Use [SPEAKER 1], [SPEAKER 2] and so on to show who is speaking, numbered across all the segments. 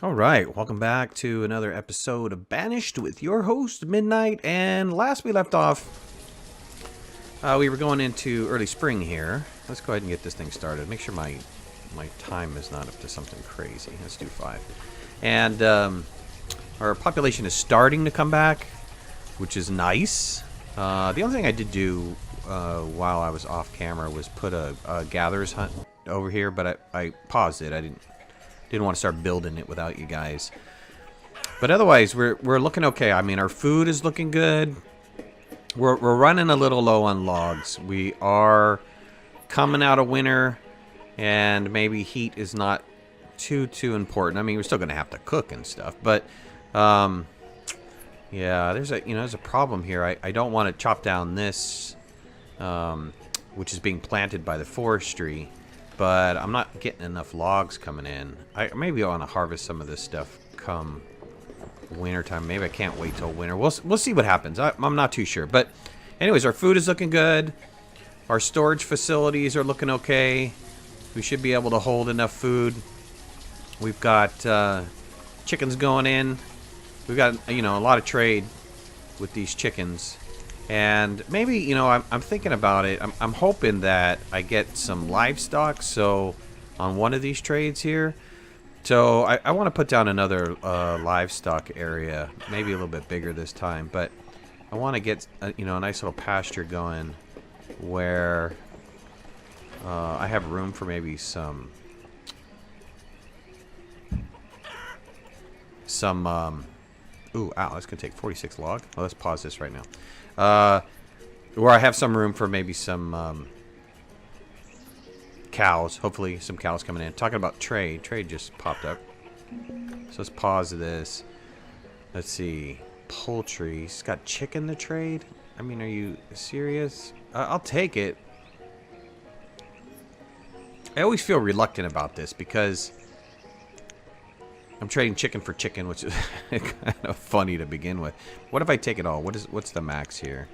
[SPEAKER 1] All right, welcome back to another episode of Banished with your host, Midnight. And last we left off, we were going into early spring here. Let's go ahead and get this thing started. Make sure my time is not up to something crazy. Let's do 5. And our population is starting to come back, which is nice. The only thing I did do while I was off camera was put a gatherer's hunt over here, but I paused it. I didn't want to start building it without you guys. But otherwise, we're looking okay. I mean, our food is looking good. We're running a little low on logs. We are coming out of winter, and maybe heat is not too important. I mean, we're still going to have to cook and stuff, but yeah, there's a problem here. I don't want to chop down this, which is being planted by the forestry. But I'm not getting enough logs coming in. Maybe I want to harvest some of this stuff come wintertime. Maybe I can't wait till winter. We'll see what happens. I'm not too sure. But anyways, our food is looking good. Our storage facilities are looking okay. We should be able to hold enough food. We've got chickens going in. We've got a lot of trade with these chickens. And maybe, I'm thinking about it. I'm hoping that I get some livestock, so on one of these trades here. So I want to put down another livestock area, maybe a little bit bigger this time. But I want to get, a nice little pasture going where I have room for maybe some ooh, ow, that's going to take 46 log. Oh, let's pause this right now. Where I have some room for maybe some cows. Hopefully some cows coming in. Talking about trade. Trade just popped up. So let's pause this. Let's see. Poultry. It's got chicken to trade? I mean, are you serious? I'll take it. I always feel reluctant about this because I'm trading chicken for chicken, which is kind of funny to begin with. What if I take it all? What's the max here?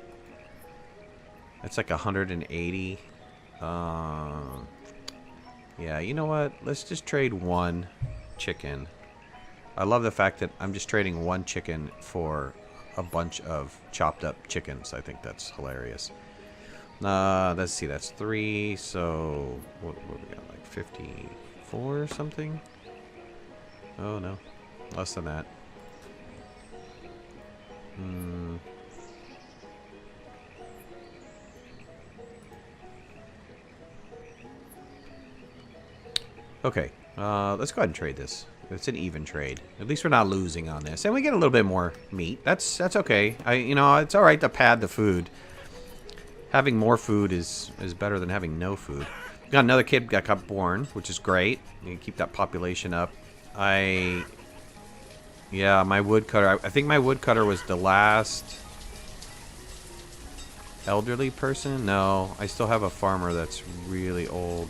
[SPEAKER 1] That's like 180. Yeah, you know what? Let's just trade one chicken. I love the fact that I'm just trading one chicken for a bunch of chopped up chickens. I think that's hilarious. Let's see. That's 3. So what we got? Like 54 or something? Oh, no. Less than that. Okay. Let's go ahead and trade this. It's an even trade. At least we're not losing on this. And we get a little bit more meat. That's okay. It's all right to pad the food. Having more food is better than having no food. We got another kid that got born, which is great. You can keep that population up. Yeah, my woodcutter. I think my woodcutter was the last elderly person. No, I still have a farmer that's really old.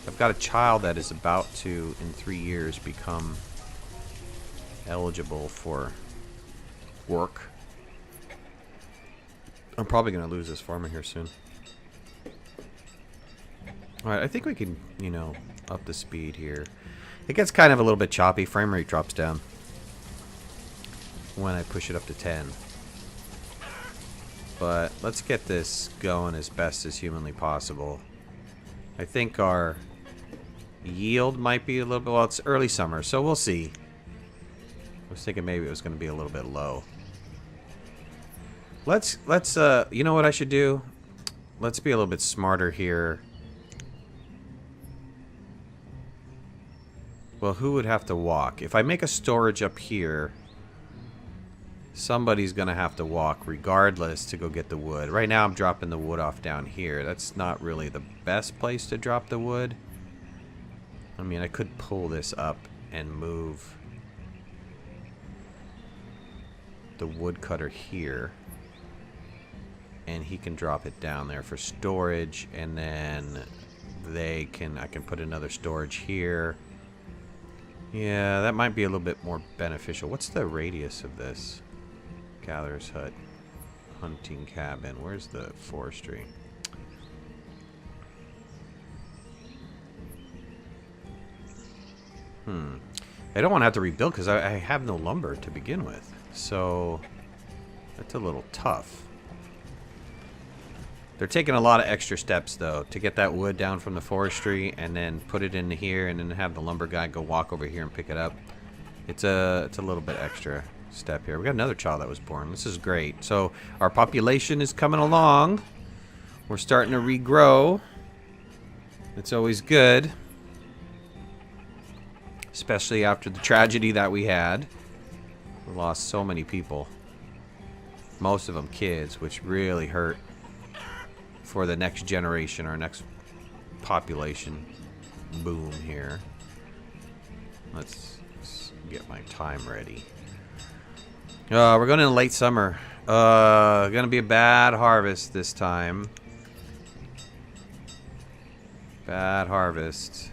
[SPEAKER 1] I've got a child that is about to, in 3 years, become eligible for work. I'm probably going to lose this farmer here soon. Alright, I think we can, up the speed here. It gets kind of a little bit choppy. Frame rate drops down when I push it up to 10. But let's get this going as best as humanly possible. I think our yield might be a little bit... Well, it's early summer, so we'll see. I was thinking maybe it was going to be a little bit low. Let's you know what I should do? Let's be a little bit smarter here. Well, who would have to walk? If I make a storage up here, somebody's going to have to walk regardless to go get the wood. Right now I'm dropping the wood off down here. That's not really the best place to drop the wood. I mean, I could pull this up and move the woodcutter here. And he can drop it down there for storage. And then I can put another storage here. Yeah, that might be a little bit more beneficial. What's the radius of this? Gatherer's hut. Hunting cabin. Where's the forestry? I don't want to have to rebuild because I have no lumber to begin with. So that's a little tough. They're taking a lot of extra steps, though, to get that wood down from the forestry and then put it into here and then have the lumber guy go walk over here and pick it up. It's a little bit extra step here. We got another child that was born. This is great. So our population is coming along. We're starting to regrow. It's always good. Especially after the tragedy that we had. We lost so many people. Most of them kids, which really hurt for the next generation, our next population boom here. Let's get my time ready. We're going into late summer. Gonna be a bad harvest this time. Bad harvest.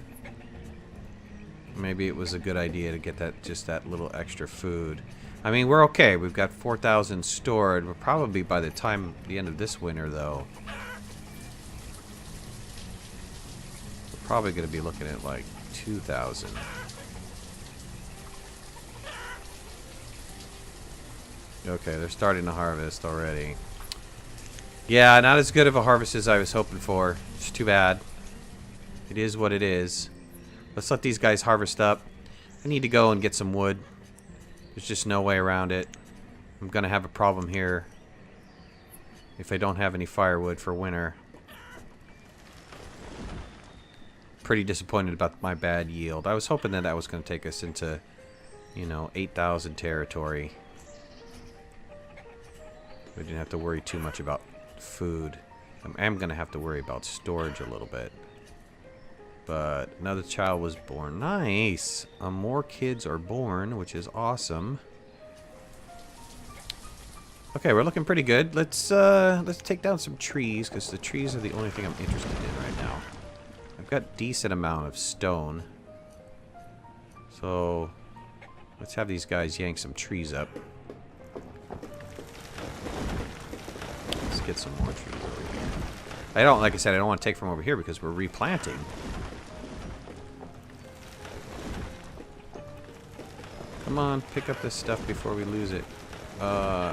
[SPEAKER 1] Maybe it was a good idea to get that, just that little extra food. I mean, we're okay. We've got 4,000 stored. We're probably by the time the end of this winter, though. We're probably going to be looking at like 2,000. Okay, they're starting to harvest already. Yeah, not as good of a harvest as I was hoping for. It's too bad. It is what it is. Let's let these guys harvest up. I need to go and get some wood. There's just no way around it. I'm going to have a problem here if I don't have any firewood for winter. Pretty disappointed about my bad yield. I was hoping that that was going to take us into, you know, 8,000 territory. We didn't have to worry too much about food. I am going to have to worry about storage a little bit. But another child was born. Nice. More kids are born, which is awesome. Okay, we're looking pretty good. Let's take down some trees, because the trees are the only thing I'm interested in right now. I've got decent amount of stone. So let's have these guys yank some trees up. Let's get some more trees over here. I don't, like I said, I don't want to take from over here because we're replanting. Come on, pick up this stuff before we lose it.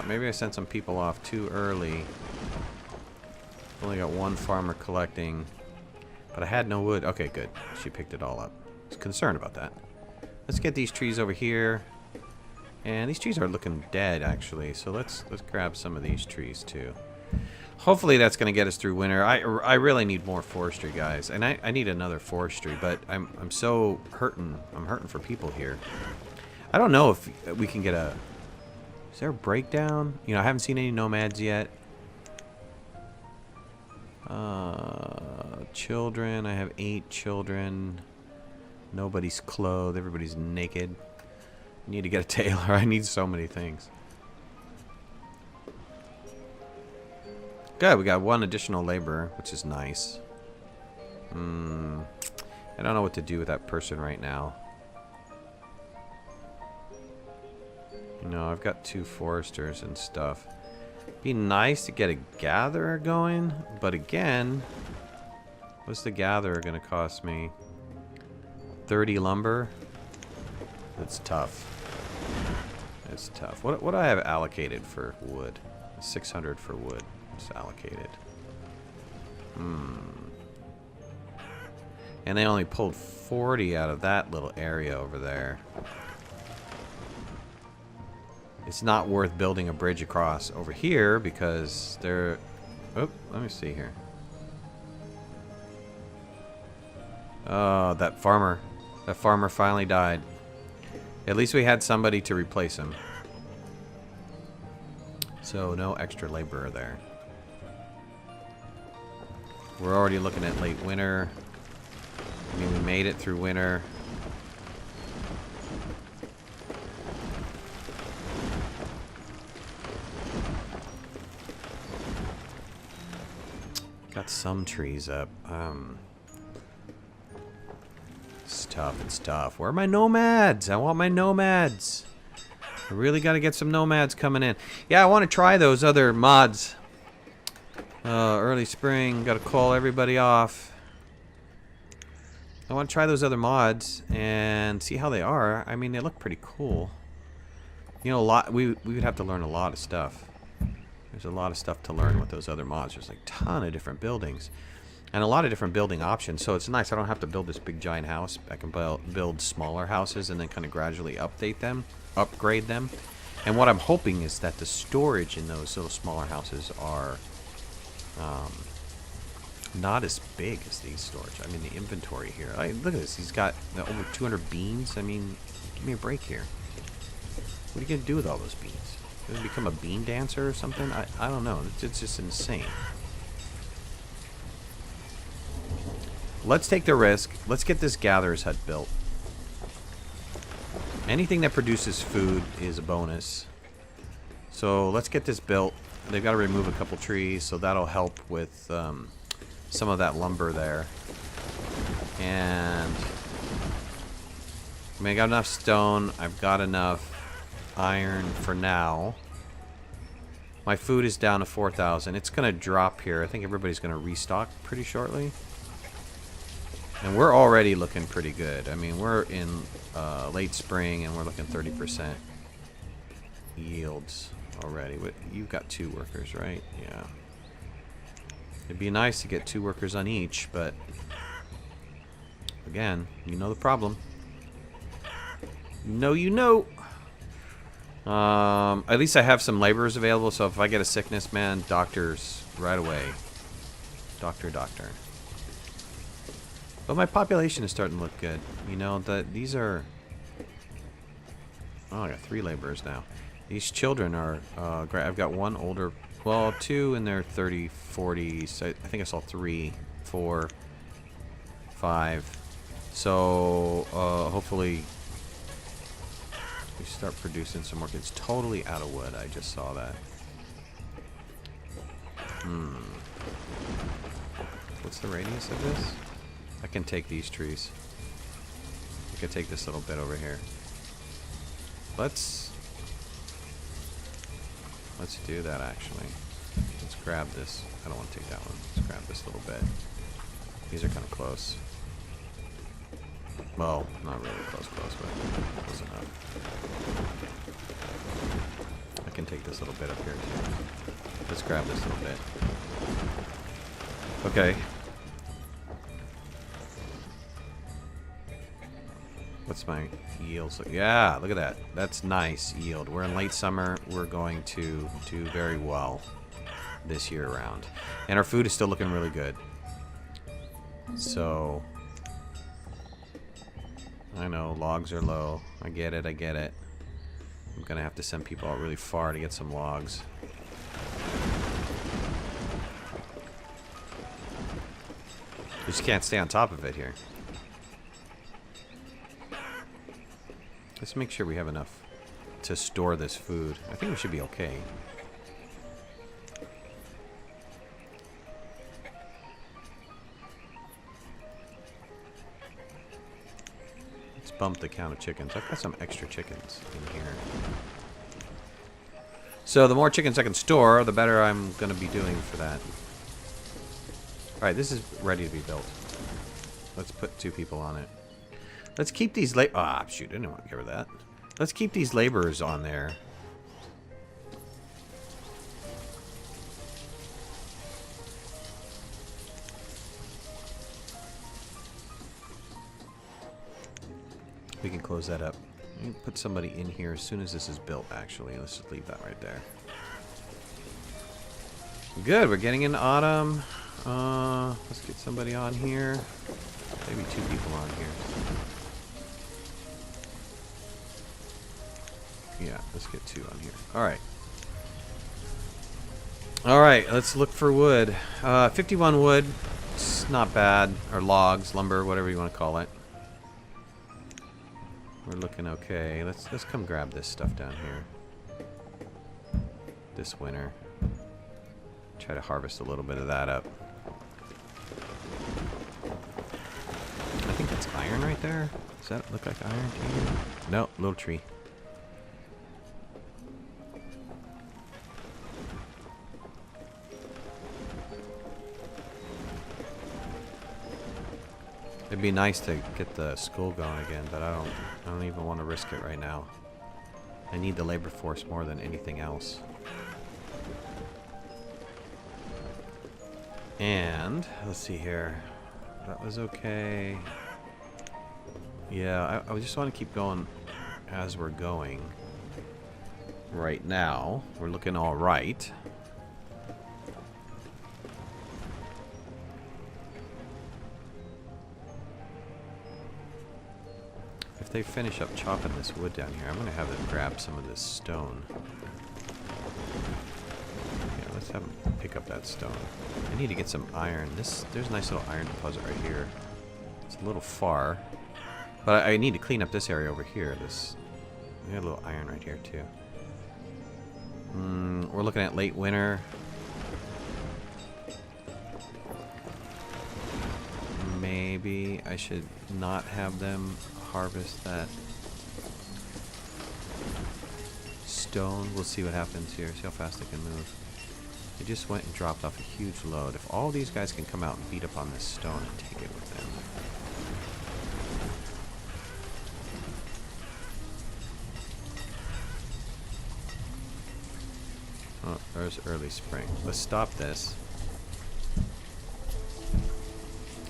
[SPEAKER 1] Maybe I sent some people off too early. Only got one farmer collecting. But I had no wood. Okay, good. She picked it all up. I was concerned about that. Let's get these trees over here. And these trees are looking dead, actually. So let's grab some of these trees, too. Hopefully that's going to get us through winter. I really need more forestry, guys. And I need another forestry. But I'm so hurting. I'm hurting for people here. I don't know if we can get a... Is there a breakdown? You know, I haven't seen any nomads yet. Children. I have 8 children. Nobody's clothed. Everybody's naked. I need to get a tailor. I need so many things. Good. We got 1 additional laborer, which is nice. I don't know what to do with that person right now. You know, I've got 2 foresters and stuff. Be nice to get a gatherer going, but again, what's the gatherer going to cost me? 30 lumber? That's tough. It's tough. What do I have allocated for wood? 600 for wood. It's allocated. And they only pulled 40 out of that little area over there. It's not worth building a bridge across over here because they're... Oh, let me see here. Oh, that farmer. That farmer finally died. At least we had somebody to replace him. So no extra laborer there. We're already looking at late winter. I mean, we made it through winter. Got some trees up. It's tough. It's tough. Where are my nomads? I want my nomads. I really got to get some nomads coming in. Yeah, I want to try those other mods. Early spring. Got to call everybody off. I want to try those other mods and see how they are. I mean, they look pretty cool. You know, we would have to learn a lot of stuff. There's a lot of stuff to learn with those other mods. There's like a ton of different buildings. And a lot of different building options. So it's nice. I don't have to build this big giant house. I can build smaller houses and then kind of gradually upgrade them. And what I'm hoping is that the storage in those little smaller houses are not as big as these storage. I mean, the inventory here. Look at this. He's got over 200 beans. I mean, give me a break here. What are you going to do with all those beans? You going to become a bean dancer or something? I don't know. It's just insane. Let's take the risk. Let's get this gatherer's hut built. Anything that produces food is a bonus. So let's get this built. They've got to remove a couple trees, so that'll help with some of that lumber there. And I mean, I got enough stone. I've got enough iron for now. My food is down to 4,000. It's going to drop here. I think everybody's going to restock pretty shortly. And we're already looking pretty good. I mean, we're in late spring and we're looking 30% yields already. You've got 2 workers, right? Yeah. It'd be nice to get 2 workers on each, but again, you know the problem. You know. At least I have some laborers available, so if I get a sickness, man, doctors right away. Doctor. But my population is starting to look good. You know, these are... Oh, I got 3 laborers now. These children are... I've got 1 older... Well, 2 in their 30s, 40s. I think I saw 3, 4, 5. So, hopefully... we start producing some more. It's totally out of wood. I just saw that. What's the radius of this? I can take these trees. I can take this little bit over here. Let's do that, actually. Let's grab this. I don't want to take that one. Let's grab this little bit. These are kind of close. Well, not really close, but close enough. I can take this little bit up here, too. Let's grab this little bit. Okay. What's my yields? Yeah, look at that. That's nice yield. We're in late summer. We're going to do very well this year around. And our food is still looking really good. So, I know, logs are low. I get it. I'm going to have to send people out really far to get some logs. We just can't stay on top of it here. Let's make sure we have enough to store this food. I think we should be okay. Let's bump the count of chickens. I've got some extra chickens in here. So the more chickens I can store, the better I'm going to be doing for that. Alright, this is ready to be built. Let's put 2 people on it. Let's keep these shoot, I didn't want to cover that. Let's keep these laborers on there. We can close that up. We can put somebody in here as soon as this is built, actually. Let's just leave that right there. Good, we're getting into autumn. Let's get somebody on here. Maybe 2 people on here. Yeah, let's get 2 on here. Alright. Alright, let's look for wood. 51 wood. It's not bad. Or logs, lumber, whatever you want to call it. We're looking okay. Let's come grab this stuff down here. This winter. Try to harvest a little bit of that up. I think that's iron right there. Does that look like iron to you? No, little tree. It'd be nice to get the school going again, but I don't even want to risk it right now. I need the labor force more than anything else. And let's see here. That was okay. Yeah, I just want to keep going as we're going. Right now, we're looking all right. If they finish up chopping this wood down here, I'm going to have them grab some of this stone. Yeah, let's have them pick up that stone. I need to get some iron. There's a nice little iron deposit right here. It's a little far. But I need to clean up this area over here. We got a little iron right here, too. We're looking at late winter. Maybe I should not have them harvest that stone. We'll see what happens here. See how fast they can move. They just went and dropped off a huge load. If all these guys can come out and beat up on this stone and take it with them. Oh, there's early spring. Let's stop this.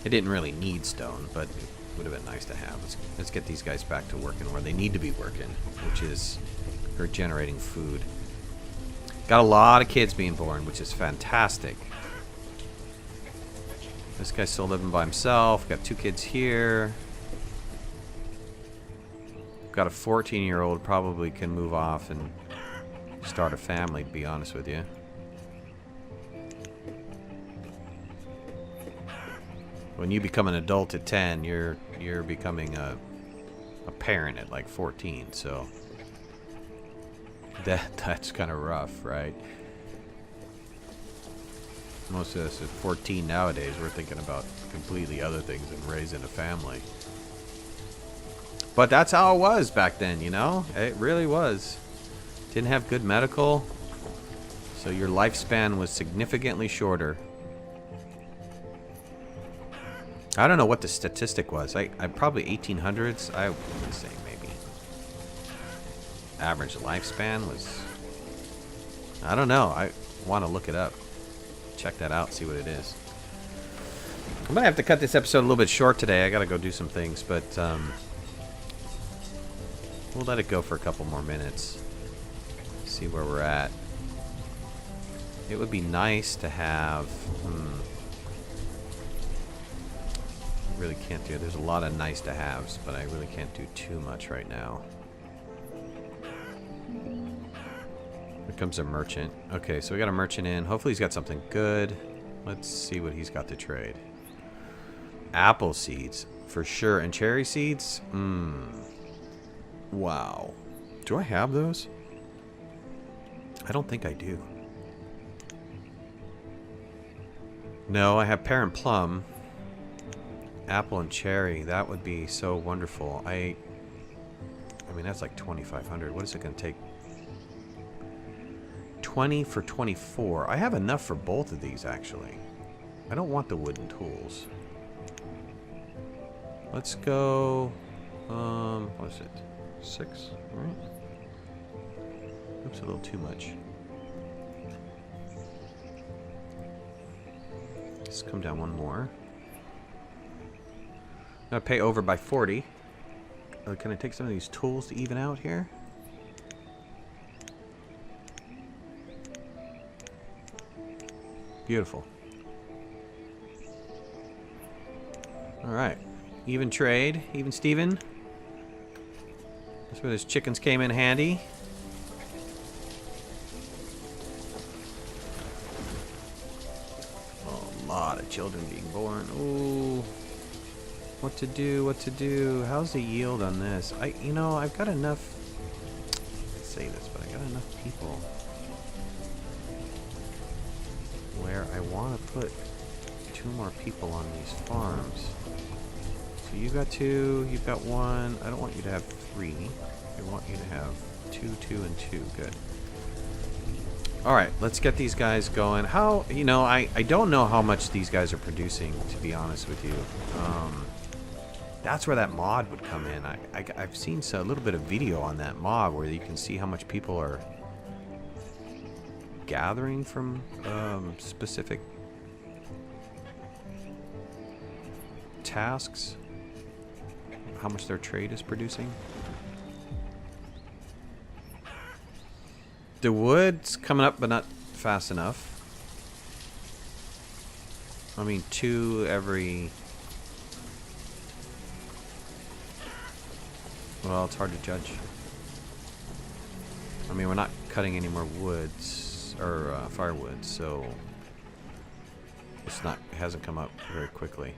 [SPEAKER 1] It didn't really need stone, but it would have been nice to have. Let's get these guys back to working where they need to be working, which is for generating food. Got a lot of kids being born, which is fantastic. This guy's still living by himself. Got 2 kids here. Got a 14-year-old, probably can move off and start a family, to be honest with you. When you become an adult at 10, you're becoming a parent at like 14, so that's kind of rough, right? Most of us at 14 nowadays, we're thinking about completely other things than raising a family. But that's how it was back then, you know? It really was. Didn't have good medical, so your lifespan was significantly shorter. I don't know what the statistic was. I probably 1800s. I would say maybe average lifespan was. I don't know. I want to look it up. Check that out. See what it is. I'm gonna have to cut this episode a little bit short today. I gotta go do some things, but we'll let it go for a couple more minutes. See where we're at. It would be nice to have. Really can't do it. There's a lot of nice to haves, but I really can't do too much right now. Here comes a merchant. Okay, so we got a merchant in. Hopefully he's got something good. Let's see what he's got to trade. Apple seeds for sure, and cherry seeds. Wow. Do I have those? I don't think I do. No, I have pear and plum. Apple and cherry. That would be so wonderful. I mean, that's like 2,500. What is it going to take? 20 for 24. I have enough for both of these, actually. I don't want the wooden tools. Let's go... what is it? 6, right? Oops, a little too much. Let's come down one more. I'm gonna pay over by 40. Can I take some of these tools to even out here? Beautiful. Alright. Even trade. Even Steven. That's where those chickens came in handy. Oh, a lot of children being born. Ooh. What to do, what to do. How's the yield on this? You know, I've got enough. I say this, but I got enough people where I want to put 2 more people on these farms. So you got 2, you've got 1. I don't want you to have 3. I want you to have 2, 2, and 2. Good. Alright, let's get these guys going. How, you know, I don't know how much these guys are producing, to be honest with you. That's where that mod would come in. I've seen a little bit of video on that mod where you can see how much people are gathering from specific tasks, how much their trade is producing. The wood's coming up, but not fast enough. I mean, 2 every... Well, it's hard to judge. I mean, we're not cutting any more woods, or firewood, so it's not, it hasn't come up very quickly.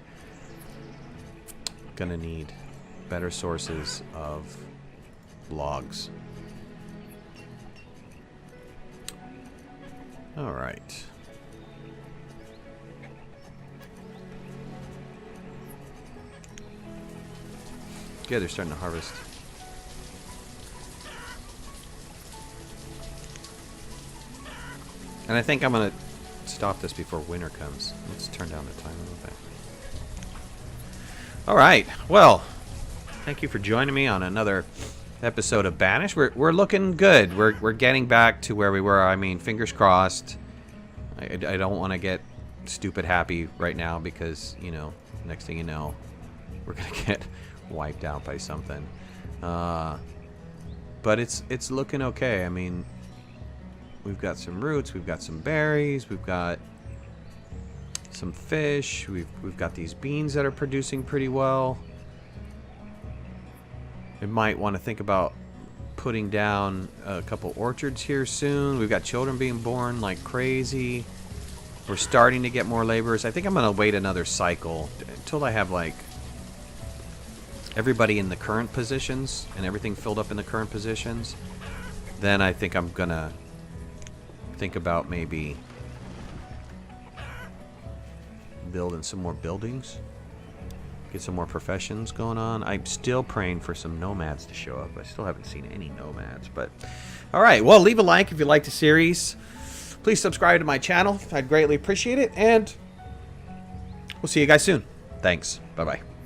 [SPEAKER 1] Gonna need better sources of logs. All right. Yeah, they're starting to harvest. And I think I'm gonna stop this before winter comes. Let's turn down the time a little bit. All right. Well, thank you for joining me on another episode of Banished. We're looking good. We're getting back to where we were. I mean, fingers crossed. I don't want to get stupid happy right now because, you know, next thing you know, we're gonna get wiped out by something. But it's looking okay. I mean, we've got some roots, we've got some berries, we've got some fish, we've got these beans that are producing pretty well. We might want to think about putting down a couple orchards here soon. We've got children being born like crazy. We're starting to get more laborers. I think I'm gonna wait another cycle until I have like everybody in the current positions and everything filled up in the current positions. Then I think I'm gonna think about maybe building some more buildings, get some more professions going on. I'm still praying for some nomads to show up. I still haven't seen any nomads, but all right. Well, leave a like if you like the series. Please subscribe to my channel. I'd greatly appreciate it, and we'll see you guys soon. Thanks. Bye-bye.